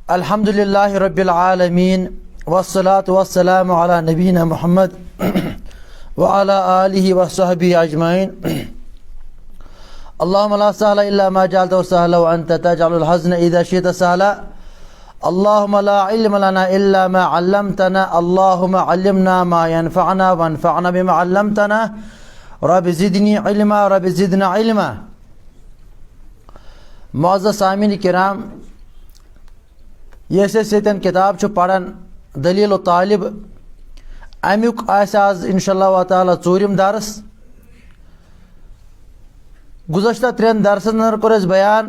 Alhamdulillahi Rabbil Alameen. Wassalatu wassalamu ala nabiyyina Muhammad wa ala alihi wa sahbihi ajma'in. Allahumma la sahla illa ma ja'altahu sahla wa anta taj'alul hazna idha shi'ta sahla. Allahumma la ilma lana illa ma 'allamtana. Allahumma 'allimna ma yanfa'una wanfa'na bima 'allamtana. Rabbi zidni ilma, Rabbi zidna ilma. Muazzaz samin-i kiram, ये सेतन किताब छु पढ़न दलील व तालिब अमुक आज इंशाअल्लाह ताला चूरिम दरस गुज़श्ता 3 दरसन कोर बयान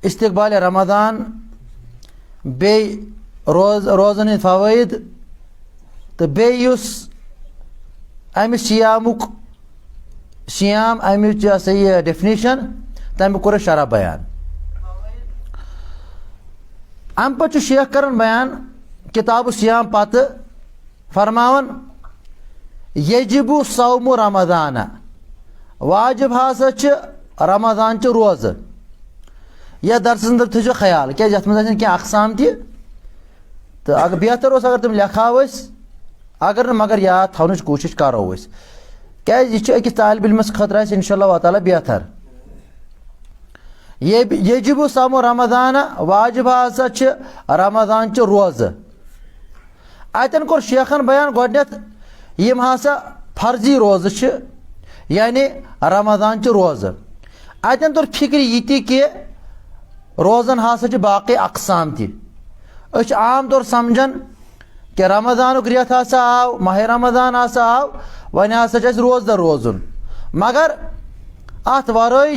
इस्तिकबाल रमदान बे रोज़न फ़वाइद तो बे अमि सियाम अमि ये डेफिनेशन तमिक कोर शरह बयान अम पे शेख कर बयान किताब सियाम पत फरमावन यजिबु सौमु रमदान वाजिब हसा रमदान रोज़ यह दरस अंदर थो ख्याल क्या ये क्या अकसाम तो अगर बेहतर अगर तुम लिखा अगर मगर याद थवन कोशिश करो क्या अकिस तालिब इल्मस खतर इंशाअल्लाह ताला बेहतर ये यजिबु सौमु रमदान वाजिब हसा रमदान रोज़ अतन कोर शेखन बयान गोडनेथ यम हसा फर्जी रोज़ यानी रमदान रोज़ अतन तुर फिक्र ये कि रोज़न हसा बाकी अकसाम तह आम तौर समझन कि रमदान रेत हसा आव माह रमदान हसा आव वन हसा रोज़ रोज़ुन मगर अत वराई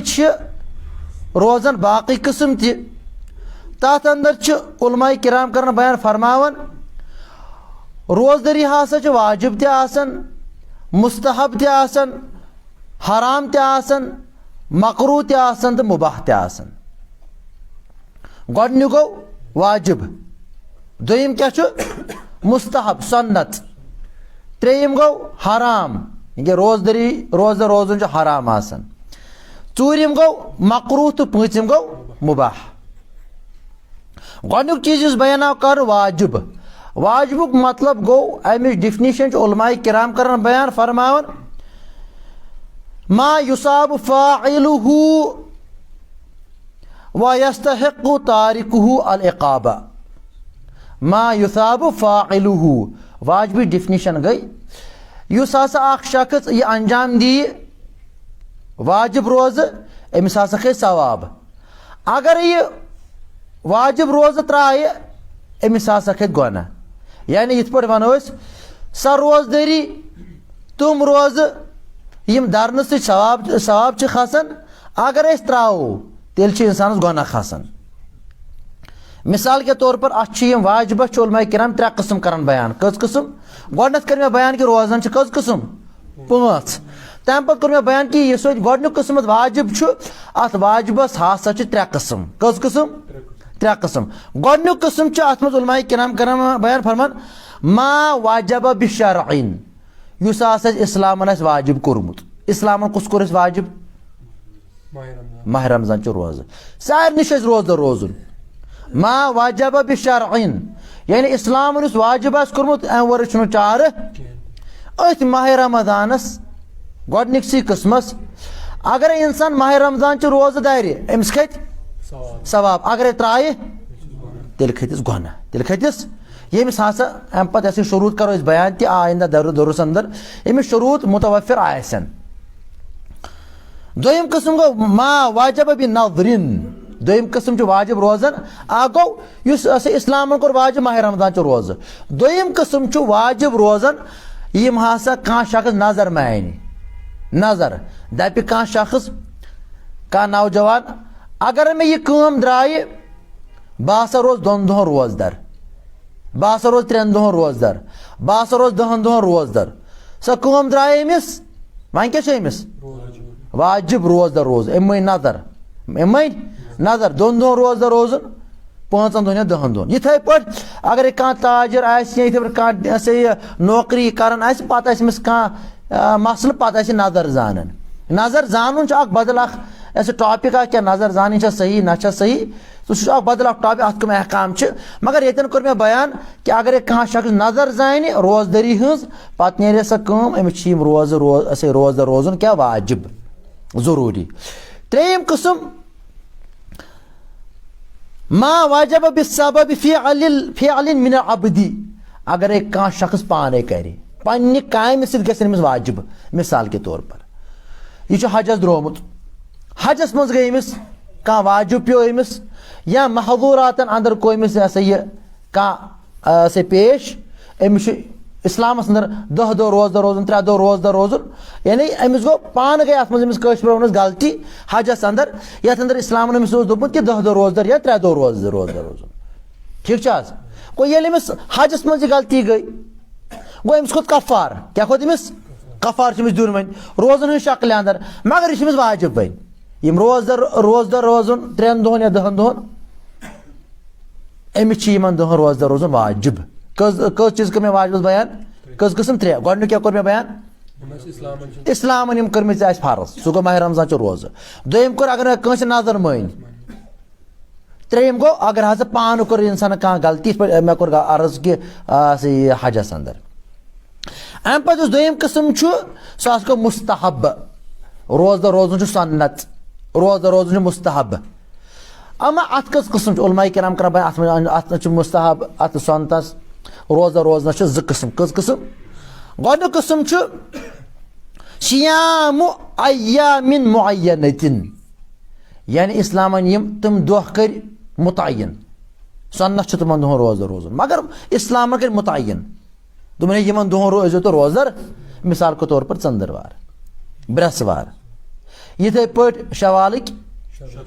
रोज़न बाकी किस्म तथ अंदर उलमाए किराम कर बयान फरमावन रोज़दरी हसा वाजिब तसन मुस्तहब तसन हराम तसन मकरू तसन तो मुबाह तसन गोडन्यु गो वाजिब दोयम क्या मुस्तहब सुन्नत त्रेयम गो हराम रोज़दरी रोज़न हराम आसन चूरिम गो मकरू तो पूंचम गो मुबाह गोडन्युक चीज बयान कर वाजिब वाजिबुक मतलब गो अमिच डिफिनिशन उलमाए किराम कर बयान फरमावन मा युसाब फाइलुहु व यस्तहिक़ु तारिकुहु अल इक़ाबा मा युसाब फाइलुहु वाजिब डिफिनिशन गई युस हसा अख शख्स ये अंजाम दी वाजिब रोज़ अमिस हसा खे सवाब अगर ये वाजिब रोज़ त्राए अमिस हसा खे गुनाह यानी इत पे वनो सा रोज़दरी तुम रोज़ यम दरन सवाब खसान अगर त्रावो तेल इंसानस गुनाह खसान मिसाल के तौर पर अम वाजिब उलमाए किराम 3 किस्म कर बयान कस किस्म गोडनेथ कर बयान कि रोज़न कस किस्म 5 तम पे कोर बयान कि यह गोडन्युक किस्म वाजिब अत वाजिबस हसा 3 किस्म कस किस्म 3 किस्म गोडन्युक किस्म अत मज उलमाए किराम कर बयान फरमान मा वाजब बिशरइन युस हसा इस्लामन वाजिब कोरमुत इस्लामन कुस कोर वाजिब माह रमजान रोज़ सार निश रोज़ रोज़ुन मा वाजब बिशरइन यानी इस्लामन वाजिब कोरमुत अम वर चार अथ माह रमदानस गोडनिकसी किस्मस अगर इंसान माह रमजान रोज़ दारि अमिस खत सवाब अगर त्राए तेल खतिस गुनाह तेल खतिस यमिस हसा अम पे शुरूत करो बयान कि आइंदा दरुस अंदर यमिस शुरूत मुतवफिर आसन दोयम किस्म गो मा वाजब बिनज़रिन दोयम किस्म वाजिब रोज़न आ गो युस इस्लाम कोर वाजिब माह रमजान रोज़ दोयम किस्म वाजिब रोज़न यम हसा कह शख्स नजर मानी नजर दप कह शख्स कह नौजवान अगर मे यह कम द्राय बह हसा रोज 2 दोहन रोजदर बह हसा रोज 3 दोहन रोजदर बह हसा रोज 10 दोहन रोजदर सो कम द्राय अमिस वन क्या अमिस वाजिब रोजदर रोज अमे नजर 2 दोहन रोजदर रोजन 5 दोहन या 10 दोहन इथे पे अगर कह ताजर कह नौकरी करान पे मसल पे नजर जान नजर जानून बदल ऐसे टॉपिक क्या नजर जानी सही ना सही तो बदल टॉपिक अत कम अहकाम मगर ये कोर मे बयान कि अगर कह शख्स नजर जान रोजदरी हज पे नीर सह अमिस रोजदर रोजन क्या वाजिब जरूरी। त्रेयम किस्म मा वाजब बिस्सबब फ़िअलिन मिन अब्दी अगर कह शख्स पाने करे पन्ने कामि सत गमिस वाजिब। मिसाल के तौर पर यह हजस द्रोमुत हजस मज गई अमिस कह वाजिब पे अमिस या महदूरातन अंदर को अमिस यह कह से पेश अमिस इस्लामस अंदर 10 दो रोजदर रोजन 3 दो रोजदर रोजन यानी अमिस गो पान गई अत मज अमिस गलती हजस अंदर ये अंदर इस्लाम अमिस दोपुत कि 10 दो रोजदर या 3 दो रोजदर रोजन ठीक गो ये अमिस हजस मज गलती गई गो अमिस खोत कफार क्या खोत अमिस कफार अमिस दिन वन रोजन शक्ल अंदर मगर यह वाजिब वन यम रोजदर रोजन 3 दोहन या 10 दोहन अमिस दोहन रोजदर रोजन वाजिब। कस चीज कर वाजिब बयान कस किस्म 3 गो क्या कोर मे बयान इस्लाम कर्म फर्ज सह गो माह रमजान रोज दोम कोर अगर कंस नजर मान त्रेम गो अगर हज पान कोर इंसान कह गलती मे कोर अर्ज कि हजस अंदर अम पे दोम किस्म सह गो मुस्तहब रोजदर रोजन सन्नत रोजदर रोजन मुस्तहब। अमा अत कस किस्म उलमा किराम कर अत मुस्तहब अत सन्नतस रोजदर रोजन 2 किस्म कस किस्म गो किस्म सियाम अय्यामिन मुअय्यनतिन यानी इस्लामन यम तुम दोह कर मुतय्यन सन्नत तुम दोहन रोजदर रोजन मगर इस्लाम कर मुतय्यन तुमने यमन दोहन रोजो तो रोजदर मिसाल के तौर पर चंद्रवार बृहस्वार इथे पे शवालिक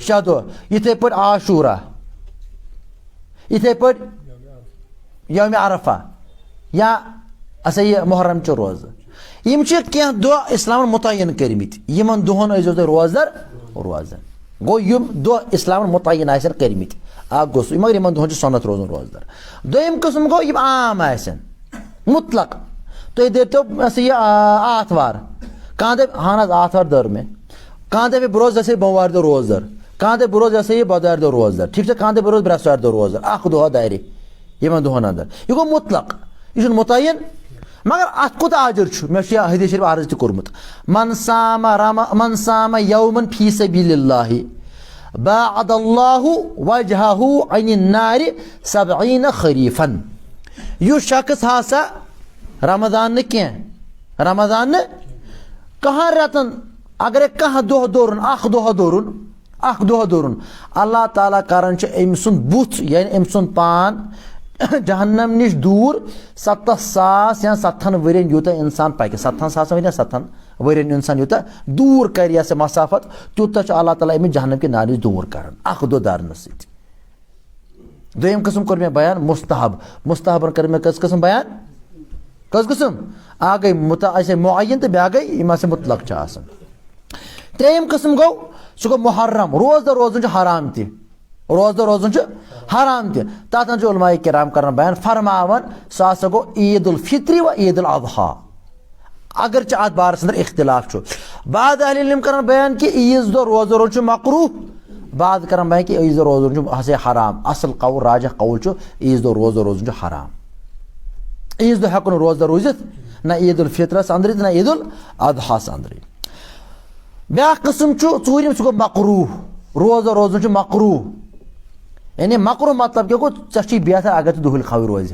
6 दह इथे पे आशूरा इथे पे यौम अरफा या यह मुहर्रम रोज यम कह दह इस्लाम मुतय्यन कर्मित यमन दोहन ऐजो तुम रोजदर रोजन गो यम दह इस्लाम मुतय्यन आसन कर्मित गो सह मगर यमन दोहन सन्नत रोजन रोजदर। दोम किस्म गो यम आम आसन मुतलक तुम दपो यह आतवार कह दप हाँ आतवार दर में कह दप बरोज जैसे बमवार दो रोजदर कह दप बरोज जैसे ये बदार दो रोजदर ठीक है कह दप बरोज बृहस्पति दो रोजदर दह दायरे यमन दोहन अंदर यह गो मुतलक यह मुतय्यन मगर अत कोत आजर मे हदीस शरीफ अर्ज तोर्मुत मन साम यौमन फी सबीलिल्लाहि बाअदल्लाहु वजहहु अनिन नारि 70 खरीफन। यह शख्स हसा रमजान रमजान कह रतन अगर कह दह दोरुन दह दोरुन अल्लाह ताला करन अम सुन बुथ यानी अम सुन पान जहन्नम निश दूर 70,000 या 70 वरियन यूत इंसान पक 70,000 वन 70 वरियन इंसान यूत दूर कर से मसाफत तूत अल्लाह ताला अमिस जहन्नम के नार दूर कर दो दारन सत। दोम किस्म कोर मे बयान मुस्तहबन कर मे कस किस्म बयान कस किस्म आ गई मुअय्यन तो ब्या गई मुतलक आसन। त्रेयम किस्म गो सह गो मुहर्रम रोजदर रोजन हराम ति रोजदर रोजन हराम ति तथ उलमा किराम कर बयान फरमावन सह हसा गो ईद उल फित्री व ईद उल अज़हा अगर अत बारस अंदर इख्तिलाफ बाद अहले इल्म कर बयान कि ईद दो रोजदर रोज मकरूह बाद कर बयान कि ईद रोजन हसे हराम असल कौल राजह कौल ईद दो रोजन हराम ईद दो हेकन रोजदर रोजित ना ईद उल फित्रस अंदर ना ईद उल अज़हास अंदर। ब्या किस्म चूरिम सह गो मकरूह रोजदर रोजन मकरूह यानी मकरूह मतलब क्या गो चे बेहतर अगर तू दुहल खबर रोज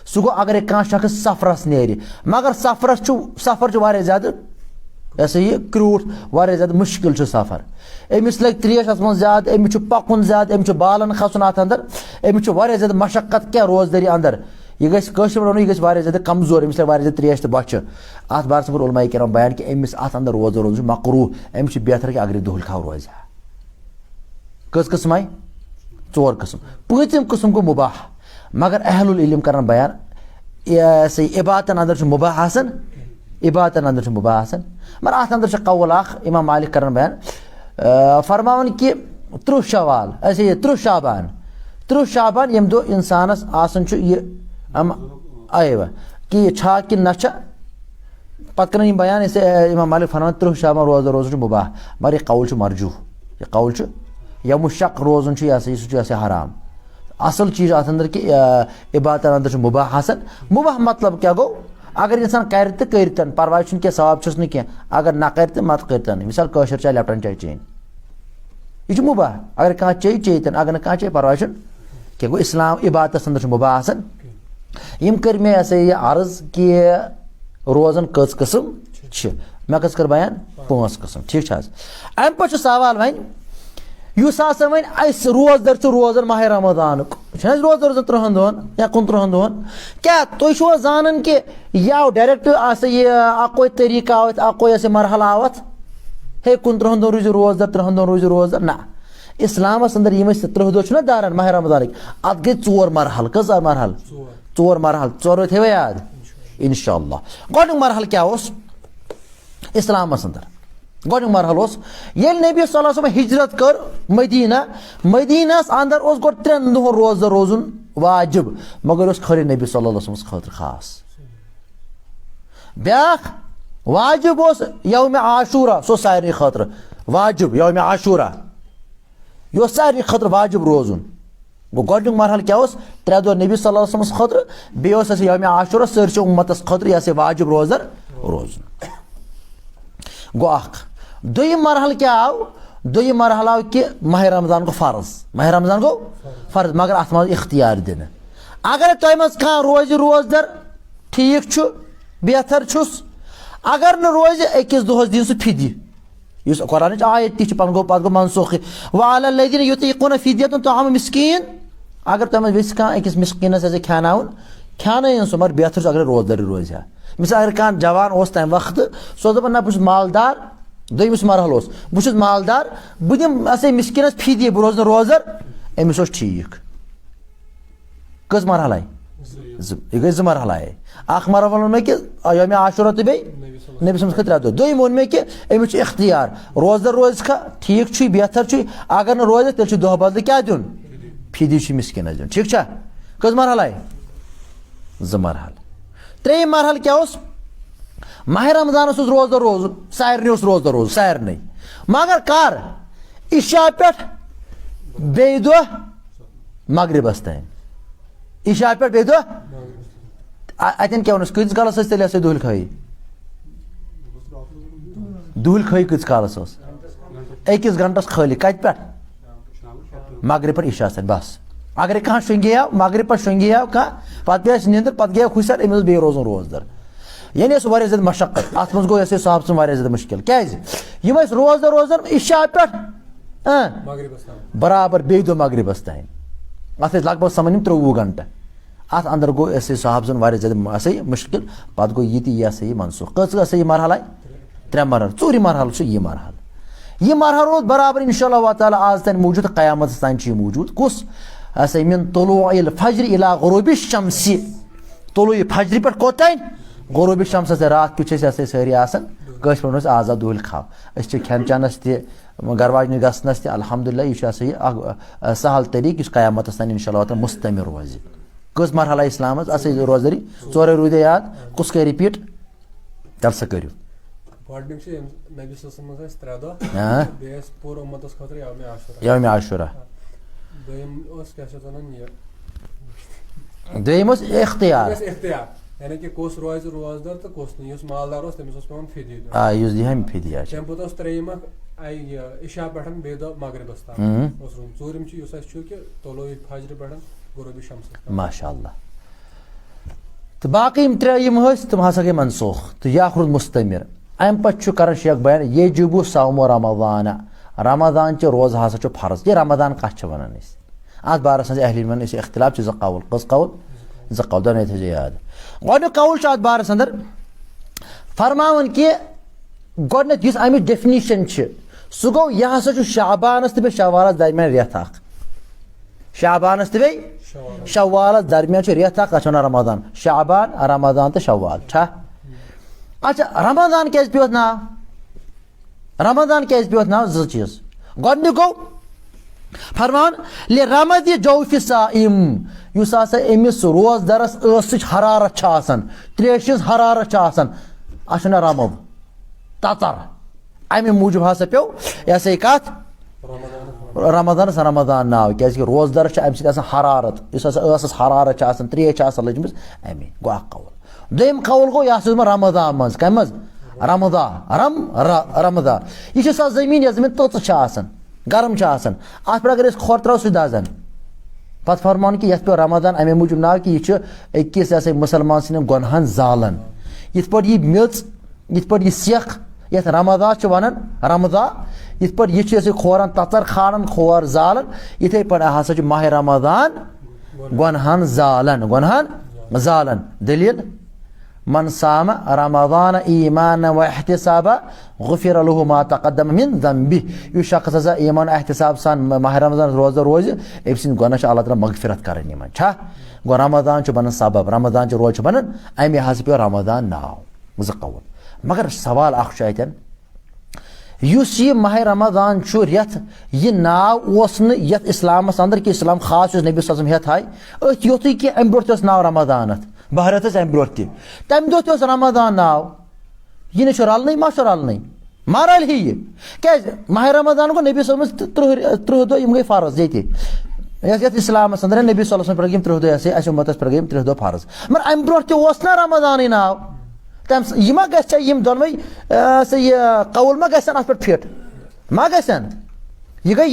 सह गो अगर कह शख्स सफरस नेर मगर सफर वारिया ज्यादा ऐसे यह क्रूट वारिया ज्यादा मुश्किल सफर अमिस लग त्रेश अत मज ज्यादा अमिस पकुन ज्यादा अमिस बालन खसन अत अंदर अमिस वारिया ज्यादा मशक्कत क्या रोजदरी अंदर यह गई ज्यादा कमजोर अमिस लग ज्यादा त्रेश तो बच अत बारस पर उलमा किराम बयान कि अमिस अत अंदर रोजदर रोज मकरूह अमिस बेहतर कि अगर दुहल खबर रोज कस किस्म आई 4 किस्म। 5th किस्म को मुबाह मगर अहलुल इल्म कर बयान इबादतन अंदर मुबाह आसन इबादतन अंदर मुबाह आसन मगर अत अंदर कौल इमाम मालिक कर बयान फरमावन कि 30 शवाल ऐसे ये 30 शाबान यम दो इंसानस आसन यह अयवा कि छा कि न पत कर बयान इसे इमाम मालिक फरमान 30 शाबान रोजा रोजन मुबाह मगर ये कौल मरजू ये कौल यम शक रोजन सह हराम असल चीज अत अंदर कि इबादत अंदर मुबाह हसन मुबाह मतलब क्या गो अगर इंसान कर तो करतन परवाह क्या सवाब छुस क्या अगर ना कर तो मत करतन मिसाल कशर चाय लेप्टन चाय चेन यह मुबाह अगर कह चे चेतन अगर ना कह चे परवाह क्या गो इस्लाम इबादत अंदर मुबाह हसन यम कर मे यह अर्ज कि रोजन कस कस्म मे कस कर बयान 5 कस्म ठीक अम पे सवाल वन वन रोजदर रोजन माह रमदान रोजदर रोजन 30 दोहन या 29 दोहन क्या तुम जान कि यह डायरेक्ट अको तरीका आवत अको मरहल आवत हे 29 दोह रूजो रोजदर 30 दोह रूजो रोजदर ना इस्लामस अंदर 30 दोह दारान माह रमदान अत गई 4 मरहल कस मरहल 4 मरहल 4 थे याद इंशाअल्लाह गोड मरहल क्या इस्लामस अंदर गोड मरहल ये नबी सल्लल्लाहु अलैहि वसल्लम हिजरत कर मदीनस अंदर गो 3 दोह रोजदर रोजन वाजिब मगर खाली नबी सल्लल्लाहु अलैहि वसल्लम खतर खास ब्या वाजिब यौम आशूरा सो सारे खतर वाजिब यौम आशूरा यह सारे खतर वाजिब रोजन गो गोड मरहल क्या 3 दोह नबी सल्लल्लाहु अलैहि वसल्लम खतर बे यौम आशूरा सरच उम्मतस खतर यह वाजिब रोजदर रोजन गो दुयम मरहल क्या आव दुयम मरहल आव कि माह रमजान को फर्ज मगर अत मज इख्तियार दिन अगर तुम मज कह रोज रोजदर ठीक बेहतर छुस अगर न रोज अकिस दोहस दिन सह फिद्य कुरान आयत ती पन गो पत गो मनसूख वअलल्लज़ीना युतीक़ूना फ़िद्यतुन तआमु मिस्कीन अगर तुम वेस कह अकिस मिस्कीनस खानावन खान सह मगर बेहतर अगर रोजदर रोज मिसाल अगर कह जवान तम वक्त सो दपान ना बहुत मालदार दोयमिस मरहल बहुत मालदार बह दिम मिस्किनस फिद्य बह रोज रोजदर अमिस ठीक कस मरहल आय यह गई 2 मरहल आय अख मरहल वो मे कि यौम आशूरा तो नबी सल्लल्लाहु 3 दोह दोयम वो मे कि अमिस इख्तियार रोजदर रोज खा ठीक बेहतर अगर न रोज तेल दोह बदल क्या दिन फिद्य मिस्किनस दिन ठीक कस मरहल आय 2 मरहल 3 मरहल क्या माह रमजान रोजदर रोज सारे रोजदर रोज सारे मगर कर इशा पे बे दोह मगरिबस तम इशा पे बे दोह अतन क्या वनस कस कालस तेल दुहल खई कस कालस 1 घंटस खाली कत पे मगरिब पर इशा तन बस अगर कह शुंगिया मगरिब पर शुंगिया कह पत गया नींदर पत गया खुशर अमिस बे रोजन रोजदर यानी वारिया ज्यादा मशक्कत अत मज गो साहब सुन वारिया ज्यादा मुश्किल क्या रोजदर रोजन इशा पे बराबर बे दोह मगरिबस तम अत लगभग समझ 23 घंटे अत अंदर गो साहब सुन वारिया ज्यादा मुश्किल पत गो ये मनसूख कस मरहल आय 3 मरहल 4 मरहल यह मरहल रोज बराबर इंशाअल्लाह ताला आज तन मौजूद क़यामत तान मौजूद कुस मिन तुलूइल फज्र इला गुरूबि शम्स तुलूइ फज्र पे कोतान गुरूबि शम्स से रात पे सारी कस पे आजा दुहल खाव खेन चेनस गरवाजन गसनस अल्हम्दुलिल्लाह यह सहल तरीक क़यामत तान इंशाअल्लाह मुस्तमिर रोज कस मरहल इस्लाम रोजदरी 4 रूद याद कुस कर रिपीट तल सा करो यौम आशूरा दोयम इख्तियार यानी कि कोस रोज रोजदर तो कोस नहीं मालदार तमिस पे फिद्य फिद्य तम पे त्रेयम इशा पे बे दोह मगरिबस तम चूरम कि तुलूइ फज्र पे गुरूबि शम्स माशाअल्लाह तो बाकी 3 तम हसा गई मनसूख तो यह रोज मुस्तमिर अम पे कर शेख बयान यजिबु सौम रमदान रमदान च रोज हसा फर्ज ये रमदान कत वन अत बारस अहल इख्तिलाफ कौल कस कौल 2 कौल दोन थे याद गोड कौल अत बारस अंदर फरमान कि गोडनथ इस अमिच डेफिनिशन सह गो यह हसा शाबानस तो शवालस दरमियान रेत शाबानस तो शवालस दरमियान रेत अत रमदान शाबान रमदान तो शवाल अच्छा रमदान क्या पे नाव 2 चीज गोडनिक गो फरमान ले रमद जौफ साइम अमिस रोजदरस हरारत त्रेश हरारत अशना रमब ततर अमे मूजूब हसा पे यह सा कत रमदान नाव क्या रोजदार अम सत हरारत इस हरारत त्रेश लजम अमे गो कौल दोम कौल गो यह रमदान मज कम मज रमदा यह सो जमीन यह जमीन तोच गर्म अत पे अगर खोर त्रो सह दजन पे फरमान कि ये पे रमदान अमे मूजूब नाव कि यह अकिस मुसलमान सद गुनहन जालन ये मेच ये सेख ये रमदा वन रमदा ये खोरान तचर खाड़न खोर जालन इथे पे हसा माह रमदान गुनहन जालन दलील मन साम रमदान ईमान व एहतिसाबा गुफिर लहु मा तक़द्दम मिन ज़ंबि यह शख्स हसा ईमान एहतिसाब सान माह रमदान रोजा रोज अम सद गुनाह अल्लाह ताला मगफिरत कर गो रमदान बन सबब रमदान रोज बन अमे हसा पे रमदान नाव ज कौल मगर सवाल अतन युस यह माह रमदान रेत यह नाव ये इस्लामस अंदर कि इस्लाम खास नबी सल्लल्लाहु अलैहि वसल्लम हेत अथ योतु कि अम ब्रोह नाव रमदान बह रेत अम ब्रोह तम दह रमदान नाव यह ना रलन मा रलन मा रल यह क्या माह रमदान गो नबी सल्लल्लाहु अलैहि वसल्लम 30 दह गई फर्ज ये इस्लामस अंदर नबी सल्लल्लाहु अलैहि वसल्लम पे 30 दह उम्मतस पे 30 दह फर्ज मगर अम ब्रोह ना रमदान नाव तम यह मा गम दोनवे कौल मा गन अत पे फिट मा गन यह गई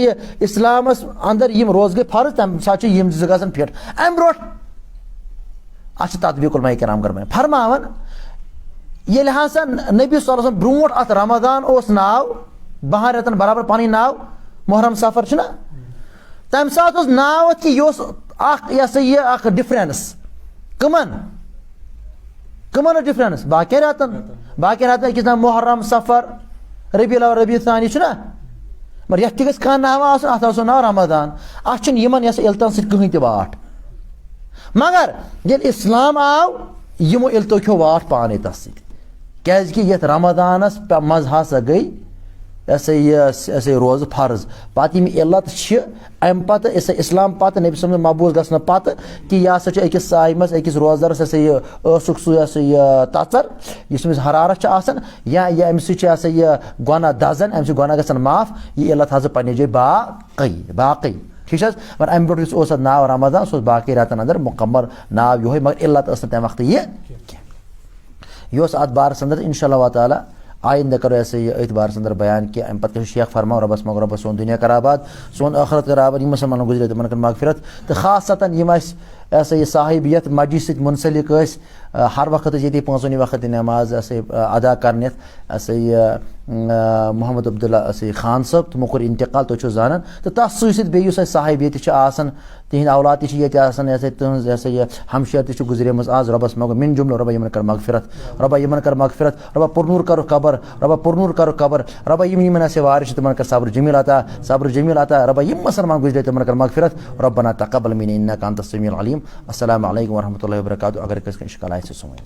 ये इस्लामस अंदर यम रोज गई फर्ज तम सात गन फिट अम ब्रोह अत तदबीकुल कराम कर फरमान ये हसा नबी सल्लल्लाहु अलैहि वसल्लम ब्रोह अत रमदान नाव 12 रेतन बराबर पानी नाव मुहर्रम सफर ना तम सात नाव कि यह डिफरेंस कमन डिफरेंस बाकी रेतन अकिस ना मुहर्रम सफर रबी अव्वल रबी सानी ना मगर ये गि नाव अत नाव रमदान अत इल्तन सहन त वाट मगर ये इस्लाम आव यमो इल्तो खो वाट पाने तस क्या रमदानस मज हसा गई ये रोज फर्ज पत इल्लत अम पत इस्लाम पत नबी सल्लल्लाहु अलैहि वसल्लम मबूज गसन पत कि यह हसा अकिस साइमस अकिस रोजदारस ऊसुक तचर इस हरारत या अम सह गुनाह दजन अम गुनाह गसन माफ यह इल्लत हसा पन्ने जाए बाकी ठीक मगर अम ब्रोह नाव रमदान सह बाकी रेतन अंदर मुकम्मल नाव यो मगर इल्लत तम वक्त यह अत बारस अंदर इंशाअल्लाह ताला आइंदा करो ऐसे अथ बारस अंदर बयान कि अम पे शेख फरमा रबस मग रब सोन दुनिया कर आबाद सोन आखरत कर आबाद मुसलमान गुजरे तमन कर मगफिरत तो खासतन यह साहिबियत मस्जिद सत मुंसलिक हर वक्त ये 5 वक्त नमाज अदा करने मोहम्मद अब्दुल्ला खान साहब तमो कोर इंतकाल तो जान तो तस सहित साहिबियत तिहद औलाद तह हमशर तह गुजरे आज रबस मग मिन जुमलो रब यमन कर मगफिरत रब पुरनूर कर कबर रब यमन वारिश तमन कर सब्र जमील अता रब यम मुसलमान गुजरे तमन कर मगफिरत रब्बना तक़ब्बल मिन्ना इन्नका अंतस समीउल अलीम। अस्सलामु अलैकुम व रहमतुल्लाहि व बरकातुहू। अगर किसी का इश्काल आए तो समझ